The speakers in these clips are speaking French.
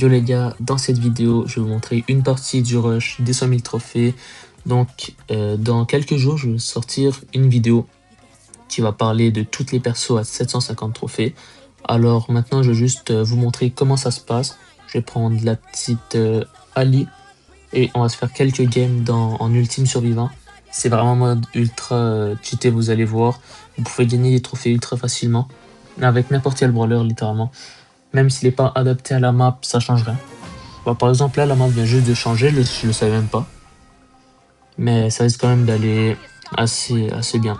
Yo les gars, dans cette vidéo, je vais vous montrer une partie du rush des 100 000 trophées. Donc, dans quelques jours, je vais sortir une vidéo qui va parler de toutes les persos à 750 trophées. Alors maintenant, je vais juste vous montrer comment ça se passe. Je vais prendre la petite Ali et on va se faire quelques games en ultime survivant. C'est vraiment mode ultra cheaté, vous allez voir. Vous pouvez gagner des trophées ultra facilement avec n'importe quel brawler littéralement. Même s'il n'est pas adapté à la map, ça change rien. Bon, par exemple, là, la map vient juste de changer, je le savais même pas. Mais ça risque quand même d'aller assez bien.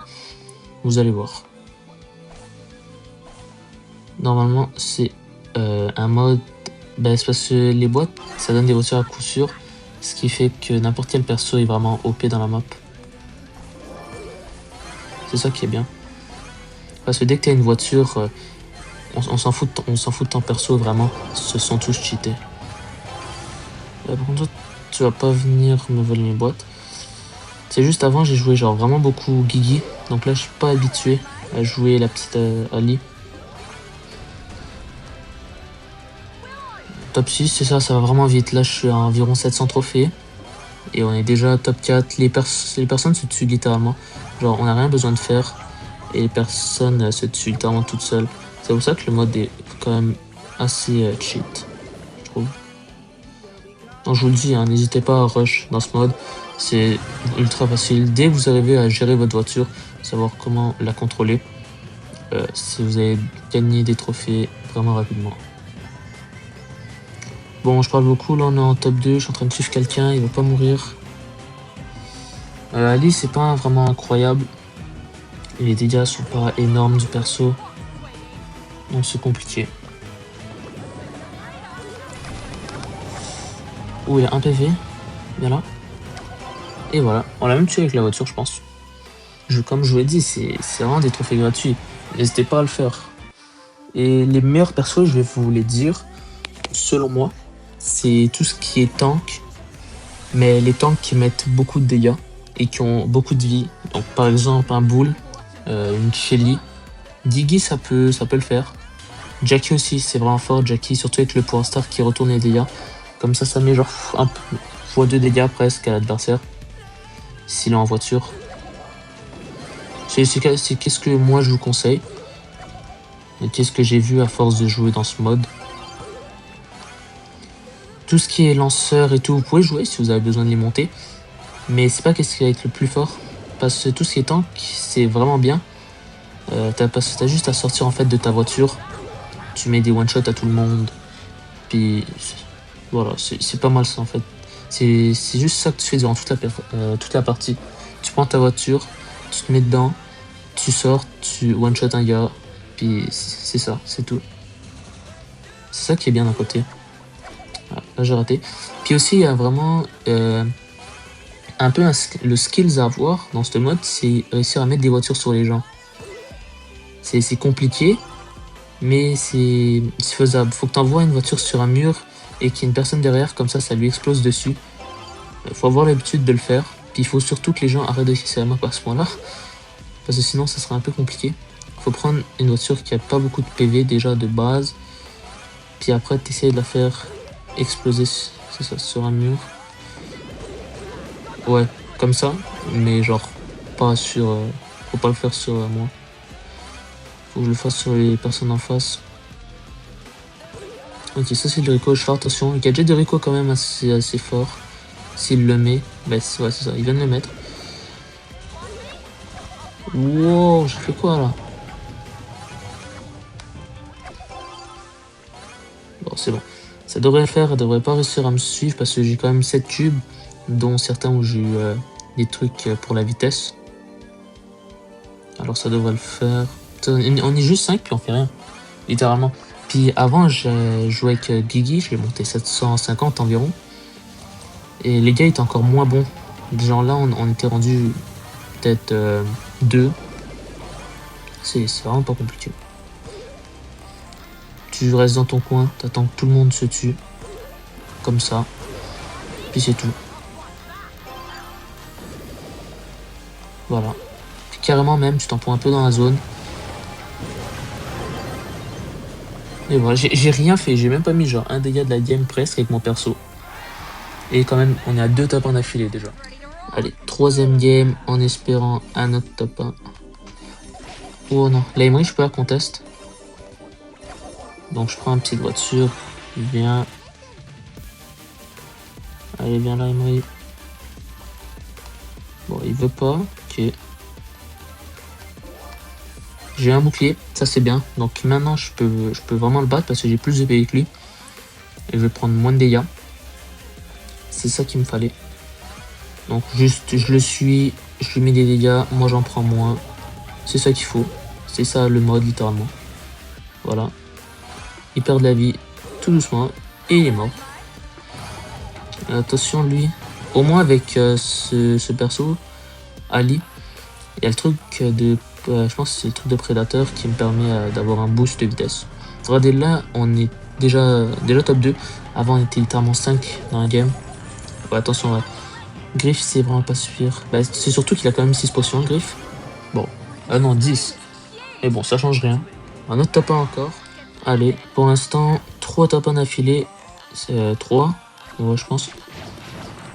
Vous allez voir. Normalement, c'est un mode... Ben, c'est parce que les boîtes, ça donne des voitures à coup sûr. Ce qui fait que n'importe quel perso est vraiment OP dans la map. C'est ça qui est bien. Parce que dès que tu as une voiture, on s'en fout de ton perso, vraiment. Ce sont tous cheatés. Par contre, tu vas pas venir me voler mes boîtes. C'est juste avant, j'ai joué genre vraiment beaucoup Guigui. Donc là, je suis pas habitué à jouer la petite Ali. Top 6, c'est ça, ça va vraiment vite. Là, je suis à environ 700 trophées. Et on est déjà top 4. Les personnes se tuent littéralement. Genre, on n'a rien besoin de faire. Et les personnes se tuent littéralement toutes seules. C'est pour ça que le mode est quand même assez cheat, je trouve. Donc je vous le dis, hein, n'hésitez pas à rush dans ce mode. C'est ultra facile. Dès que vous arrivez à gérer votre voiture, savoir comment la contrôler, si vous allez gagner des trophées vraiment rapidement. Bon, je parle beaucoup, là on est en top 2, je suis en train de suivre quelqu'un, il va pas mourir. Ali, c'est pas vraiment incroyable. Les dégâts sont pas énormes du perso. Donc c'est compliqué. Oh, il y a un PV. Bien là. Et voilà. On l'a même tué avec la voiture, je pense. Comme je vous l'ai dit, c'est vraiment des trophées gratuits. N'hésitez pas à le faire. Et les meilleurs persos, je vais vous les dire, selon moi, c'est tout ce qui est tank. Mais les tanks qui mettent beaucoup de dégâts et qui ont beaucoup de vie. Donc par exemple un Bull, une Shelly. Diggy, ça peut le faire. Jackie aussi, c'est vraiment fort. Jackie, surtout avec le pouvoir star qui retourne les dégâts. Comme ça met genre un fois 2 dégâts presque à l'adversaire. S'il est en voiture. C'est qu'est-ce que moi je vous conseille. Et qu'est-ce que j'ai vu à force de jouer dans ce mode. Tout ce qui est lanceur et tout, vous pouvez jouer si vous avez besoin de les monter. Mais c'est pas qu'est-ce qui va être le plus fort. Parce que tout ce qui est tank, c'est vraiment bien. T'as juste à sortir en fait de ta voiture. Tu mets des one-shots à tout le monde. Puis voilà, c'est pas mal ça en fait. C'est juste ça que tu fais durant toute la partie. Tu prends ta voiture, tu te mets dedans, tu sors, tu one-shot un gars. Puis c'est ça, c'est tout. C'est ça qui est bien d'un côté. Voilà, là j'ai raté. Puis aussi il y a vraiment un peu le skills à avoir dans ce mode, c'est réussir à mettre des voitures sur les gens. C'est compliqué, mais c'est faisable. Faut que tu envoies une voiture sur un mur et qu'il y ait une personne derrière, comme ça lui explose dessus. Il faut avoir l'habitude de le faire. Puis il faut surtout que les gens arrêtent de casser la map à ce point-là, parce que sinon ça sera un peu compliqué. Il faut prendre une voiture qui a pas beaucoup de PV déjà de base, puis après t'essayes de la faire exploser, c'est ça, sur un mur. Ouais, comme ça, mais genre pas sur... faut pas le faire sur moi. Faut que je le fasse sur les personnes en face. Ok, ça c'est le Rico, je fais attention. Il y a déjà des Rico quand même assez fort. S'il le met, bah ouais c'est ça, il vient de le mettre. Wow, j'ai fait quoi là? Bon, c'est bon. Ça devrait le faire, elle devrait pas réussir à me suivre parce que j'ai quand même 7 cubes, dont certains où j'ai eu des trucs pour la vitesse. Alors ça devrait le faire. On est juste 5 puis on fait rien, littéralement. Puis avant, j'ai joué avec Guigui, je l'ai monté 750 environ. Et les gars étaient encore moins bons. Genre là, on était rendu peut-être 2. C'est vraiment pas compliqué. Tu restes dans ton coin, t'attends que tout le monde se tue. Comme ça. Puis c'est tout. Voilà. Puis carrément même, tu t'en prends un peu dans la zone. Et voilà, j'ai rien fait, j'ai même pas mis genre un dégât de la game presque avec mon perso. Et quand même, on est à 2 top 1 d'affilée déjà. Allez, troisième game en espérant un autre top 1. Oh non, la Emery, je peux la conteste. Donc je prends une petite voiture. Viens. Allez, viens là, Emery. Bon, il veut pas. Ok. J'ai un bouclier, ça c'est bien. Donc maintenant, je peux vraiment le battre parce que j'ai plus de PV que lui. Et je vais prendre moins de dégâts. C'est ça qu'il me fallait. Donc juste, je le suis, je lui mets des dégâts, moi j'en prends moins. C'est ça qu'il faut. C'est ça le mode, littéralement. Voilà. Il perd de la vie tout doucement et il est mort. Attention lui. Au moins avec ce perso, Ali, il y a le truc de... je pense que c'est le truc de prédateur qui me permet d'avoir un boost de vitesse. Regardez là, on est déjà top 2. Avant on était littéralement 5 dans la game. Ouais, attention, ouais. Griff, c'est vraiment pas suffire. Bah, c'est surtout qu'il a quand même 6 potions, Griff. Bon. Ah non, 10. Mais bon, ça change rien. Un autre top 1 encore. Allez, pour l'instant, 3 top 1 d'affilée. C'est 3. Ouais, je pense.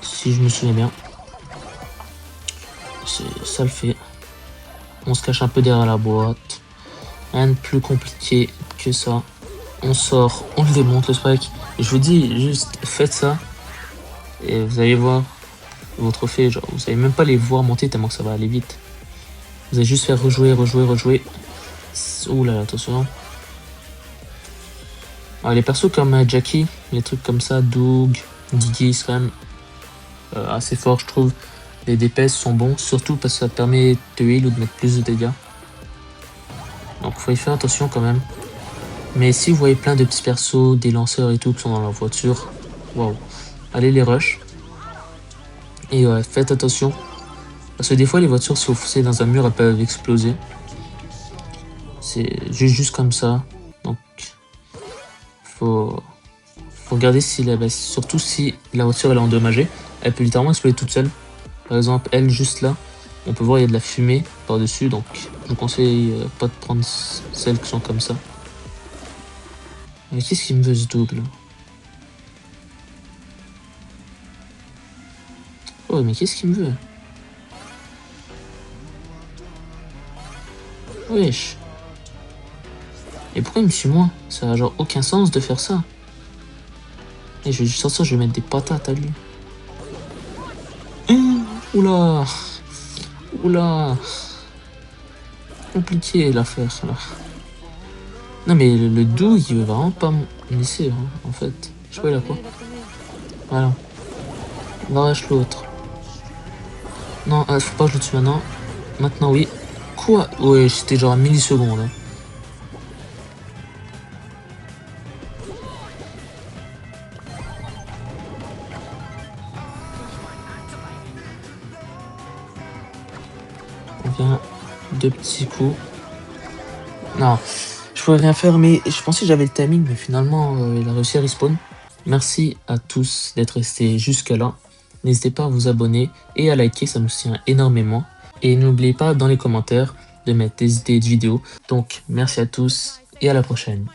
Si je me souviens bien. Ça le fait. On se cache un peu derrière la boîte. Rien de plus compliqué que ça. On sort, on le démonte le spike. Je vous dis, juste faites ça. Et vous allez voir vos trophées. Genre, vous allez même pas les voir monter tellement que ça va aller vite. Vous allez juste faire rejouer. Ouh là, attention. Alors, les persos comme Jackie, les trucs comme ça, Doug, Diggy, c'est quand même assez fort, je trouve. Les DPS sont bons, surtout parce que ça permet de heal ou de mettre plus de dégâts. Donc faut y faire attention quand même. Mais si vous voyez plein de petits persos, des lanceurs et tout qui sont dans leur voiture, waouh, allez les rush. Et ouais, faites attention. Parce que des fois les voitures, si vous foncez dans un mur, elles peuvent exploser. C'est juste comme ça. Donc faut regarder si surtout si la voiture elle est endommagée, elle peut littéralement exploser toute seule. Par exemple, elle juste là, on peut voir il y a de la fumée par dessus, donc je vous conseille pas de prendre celles qui sont comme ça. Mais qu'est-ce qu'il me veut ce double? Oh mais qu'est-ce qu'il me veut? Wesh. Et pourquoi il me suit moi? Ça a genre aucun sens de faire ça. Et je vais juste sortir, je vais mettre des patates à lui. Oula. Oula. Compliqué l'affaire là. Non mais le doux il veut vraiment pas me laisser hein, en fait. Je sais pas il a quoi. Voilà. On arrache l'autre. Non, faut pas que je le tue maintenant. Maintenant oui. Quoi? Ouais, c'était genre à millisecondes. Hein. On vient 2 petits coups. Non, je pouvais rien faire, mais je pensais que j'avais le timing, mais finalement, il a réussi à respawn. Merci à tous d'être restés jusqu'à là. N'hésitez pas à vous abonner et à liker, ça nous soutient énormément. Et n'oubliez pas dans les commentaires de mettre des idées de vidéos. Donc, merci à tous et à la prochaine.